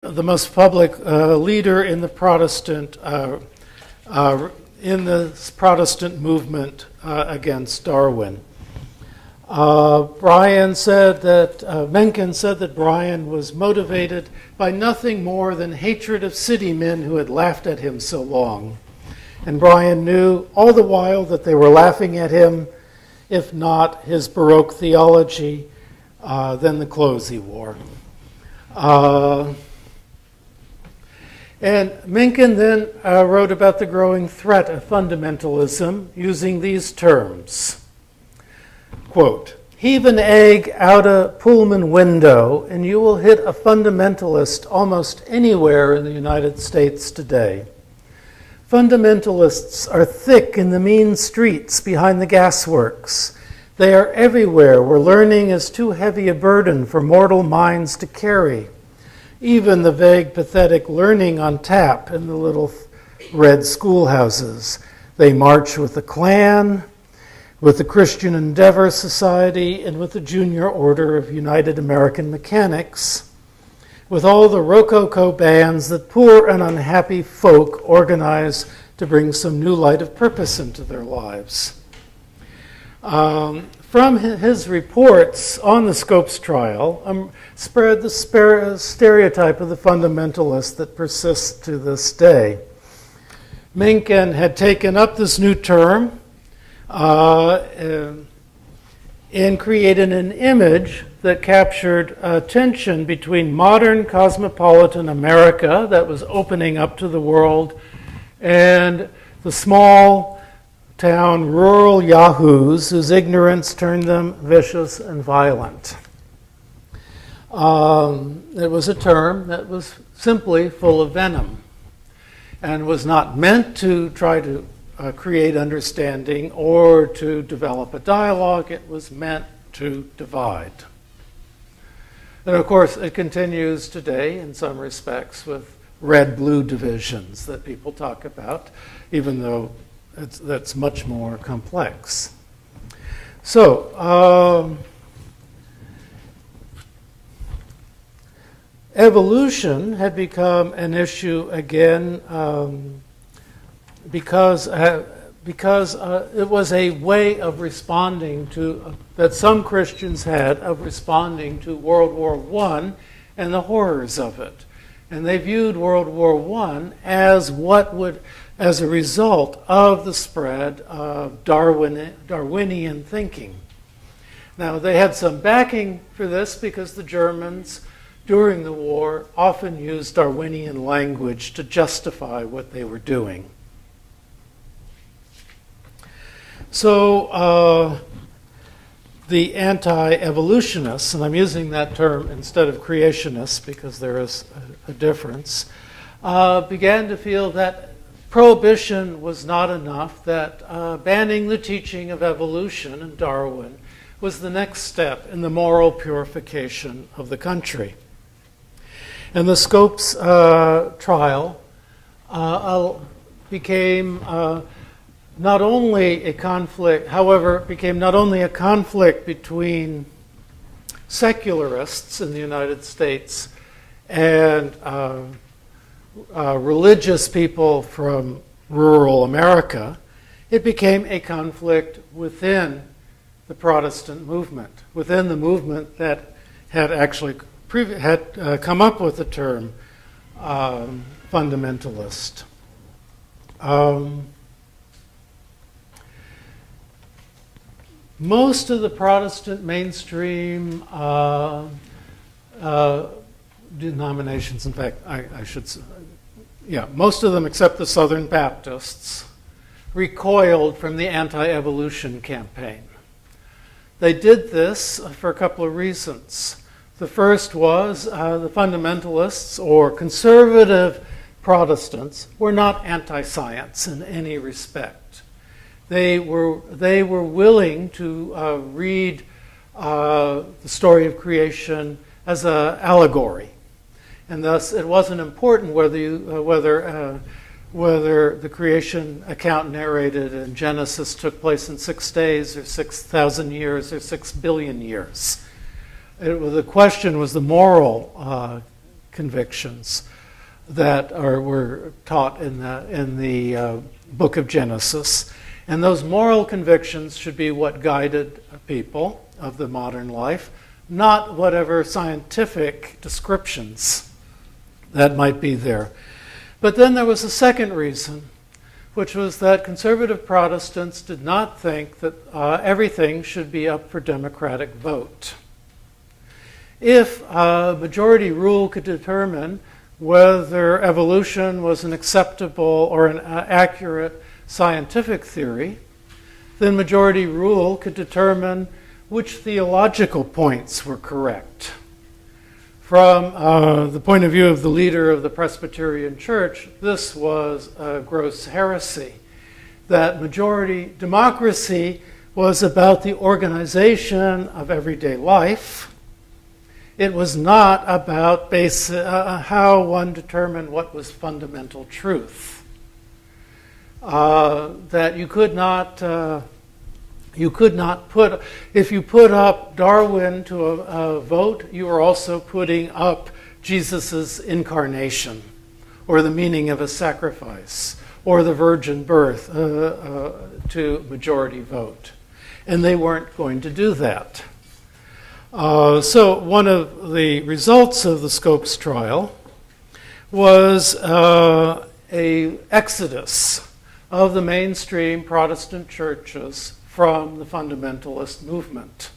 the most public leader in the Protestant movement against Darwin. Mencken said that Bryan was motivated by nothing more than hatred of city men who had laughed at him so long. And Bryan knew all the while that they were laughing at him, if not his Baroque theology, then the clothes he wore. And Mencken then wrote about the growing threat of fundamentalism using these terms. Quote, "Heave an egg out a Pullman window and you will hit a fundamentalist almost anywhere in the United States today. Fundamentalists are thick in the mean streets behind the gasworks. They are everywhere where learning is too heavy a burden for mortal minds to carry. Even the vague, pathetic learning on tap in the little red schoolhouses. They march with the Klan, with the Christian Endeavor Society, and with the Junior Order of United American Mechanics, with all the Rococo bands that poor and unhappy folk organize to bring some new light of purpose into their lives." From his reports on the Scopes trial spread the stereotype of the fundamentalist that persists to this day. Mencken had taken up this new term and created an image that captured a tension between modern cosmopolitan America that was opening up to the world and the small town rural yahoos whose ignorance turned them vicious and violent. It was a term that was simply full of venom and was not meant to try to create understanding or to develop a dialogue. It was meant to divide. And of course, it continues today in some respects with red-blue divisions that people talk about, even though that's much more complex. So, evolution had become an issue again because it was a way of responding to, that some Christians had, of responding to World War I and the horrors of it. And they viewed World War I as a result of the spread of Darwinian thinking. Now, they had some backing for this because the Germans, during the war, often used Darwinian language to justify what they were doing. So, the anti-evolutionists, and I'm using that term instead of creationists because there is a difference, began to feel that prohibition was not enough, that banning the teaching of evolution and Darwin was the next step in the moral purification of the country. And the Scopes trial became not only a conflict, however, it became not only a conflict between secularists in the United States and religious people from rural America, it became a conflict within the Protestant movement, within the movement that had actually come up with the term fundamentalist. Most of the Protestant mainstream denominations, in fact, I should say, most of them except the Southern Baptists, recoiled from the anti-evolution campaign. They did this for a couple of reasons. The first was the fundamentalists or conservative Protestants were not anti-science in any respect. They were willing to read the story of creation as an allegory. And thus, it wasn't important whether the creation account narrated in Genesis took place in 6 days or 6,000 years or 6 billion years. The question was the moral convictions that were taught in the book of Genesis. And those moral convictions should be what guided people of the modern life, not whatever scientific descriptions that might be there. But then there was a second reason, which was that conservative Protestants did not think that everything should be up for democratic vote. If majority rule could determine whether evolution was an acceptable or an accurate scientific theory, then majority rule could determine which theological points were correct. From the point of view of the leader of the Presbyterian Church, this was a gross heresy, that majority democracy was about the organization of everyday life. It was not about how one determined what was fundamental truth. That you could not put, if you put up Darwin to a vote, you were also putting up Jesus' incarnation, or the meaning of a sacrifice, or the virgin birth to majority vote. And they weren't going to do that. So one of the results of the Scopes trial was a exodus of the mainstream Protestant churches from the fundamentalist movement,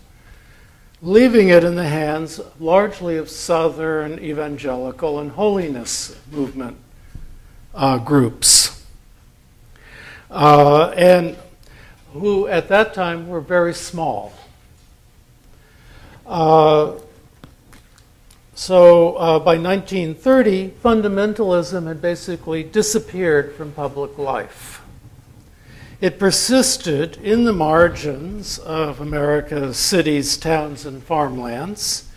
leaving it in the hands largely of Southern evangelical and holiness movement groups, and who at that time were very small. So by 1930, fundamentalism had basically disappeared from public life. It persisted in the margins of America's cities, towns, and farmlands.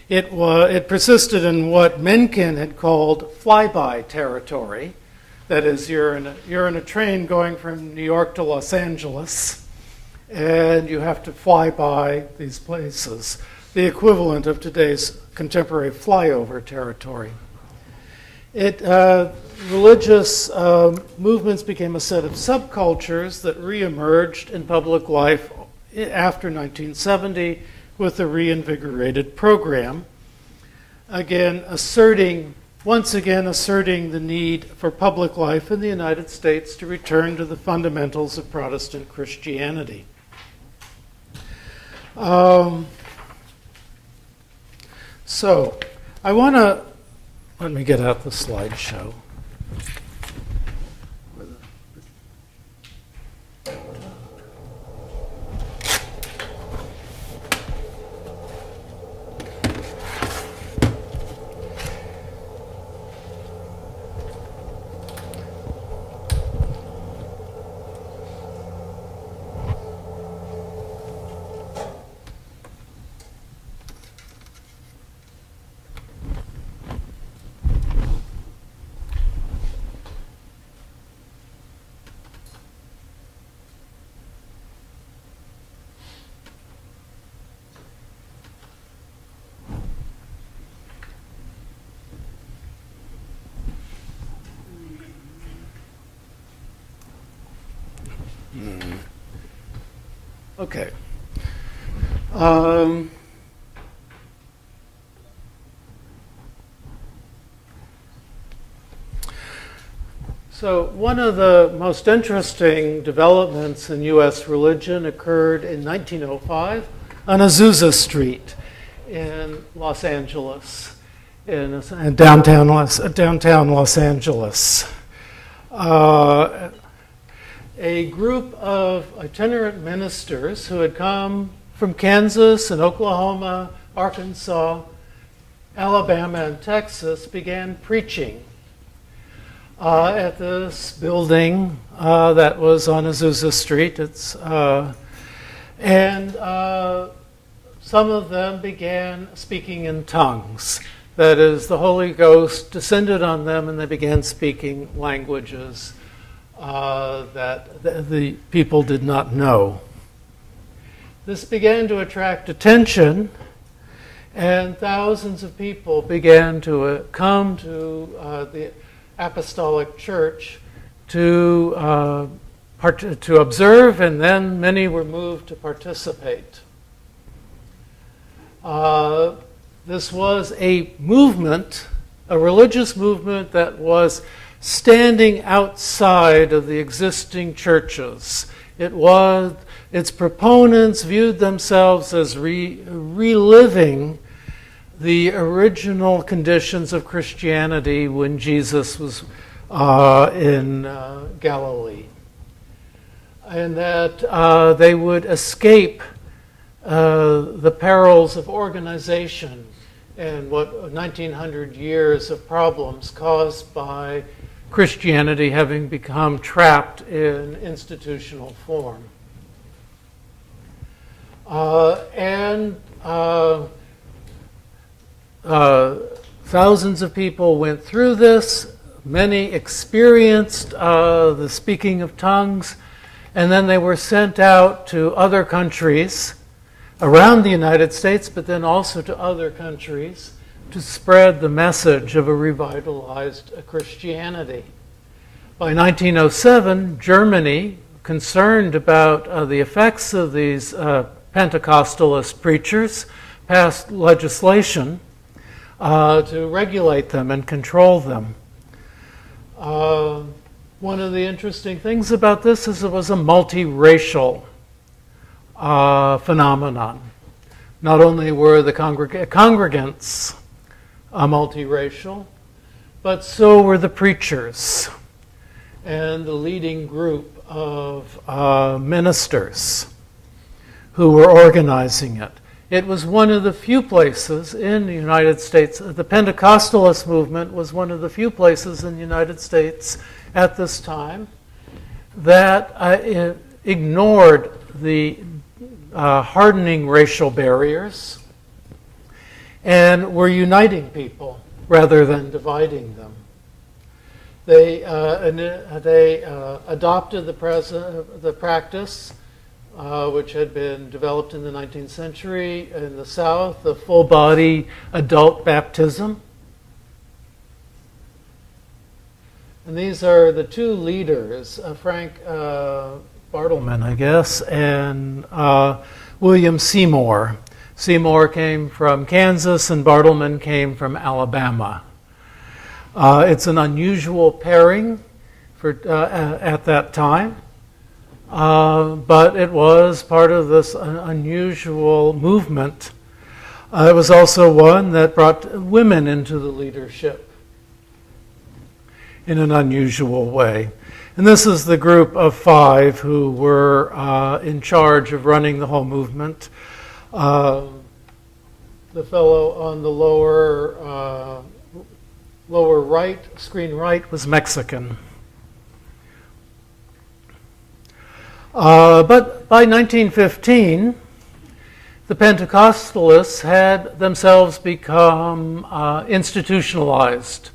It persisted in what Mencken had called flyby territory. That is, you're in a train going from New York to Los Angeles, and you have to fly by these places, the equivalent of today's contemporary flyover territory. Religious movements became a set of subcultures that reemerged in public life after 1970 with a reinvigorated program, once again asserting the need for public life in the United States to return to the fundamentals of Protestant Christianity. So I want to, let me get out the slideshow. Okay. So one of the most interesting developments in U.S. religion occurred in 1905 on Azusa Street in Los Angeles, in downtown Los Angeles. A group of itinerant ministers who had come from Kansas and Oklahoma, Arkansas, Alabama, and Texas began preaching at this building that was on Azusa Street. Some of them began speaking in tongues. That is, the Holy Ghost descended on them and they began speaking languages that the people did not know. This began to attract attention, And thousands of people began to come to the Apostolic Church to observe, and then many were moved to participate. This was a movement, a religious movement that was standing outside of the existing churches. Its proponents viewed themselves as reliving the original conditions of Christianity when Jesus was in Galilee. And that they would escape the perils of organization and what 1900 years of problems caused by Christianity having become trapped in institutional form. Thousands of people went through this. Many experienced the speaking of tongues, and then they were sent out to other countries around the United States, but then also to other countries to spread the message of a revitalized Christianity. By 1907, Germany, concerned about the effects of these Pentecostalist preachers, passed legislation to regulate them and control them. One of the interesting things about this is it was a multiracial phenomenon. Not only were the congregants multiracial, but so were the preachers and the leading group of ministers who were organizing it. It was one of the few places in the United States, the Pentecostalist movement was one of the few places in the United States at this time that ignored the hardening racial barriers and were uniting people rather than dividing them. They adopted the practice which had been developed in the 19th century in the South, the full-body adult baptism. And these are the two leaders, Frank Bartleman, I guess, and William Seymour. Seymour came from Kansas and Bartleman came from Alabama. It's an unusual pairing at that time. But it was part of this unusual movement. It was also one that brought women into the leadership in an unusual way. And this is the group of five who were in charge of running the whole movement. The fellow on the lower right, screen right, was Mexican. But by 1915, the Pentecostalists had themselves become institutionalized,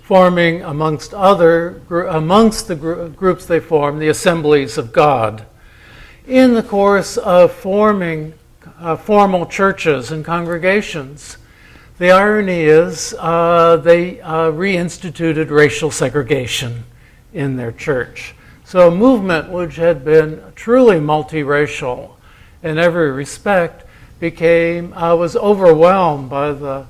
forming amongst the groups they formed, the Assemblies of God. In the course of forming formal churches and congregations, the irony is they reinstituted racial segregation in their church. So a movement which had been truly multiracial in every respect was overwhelmed by the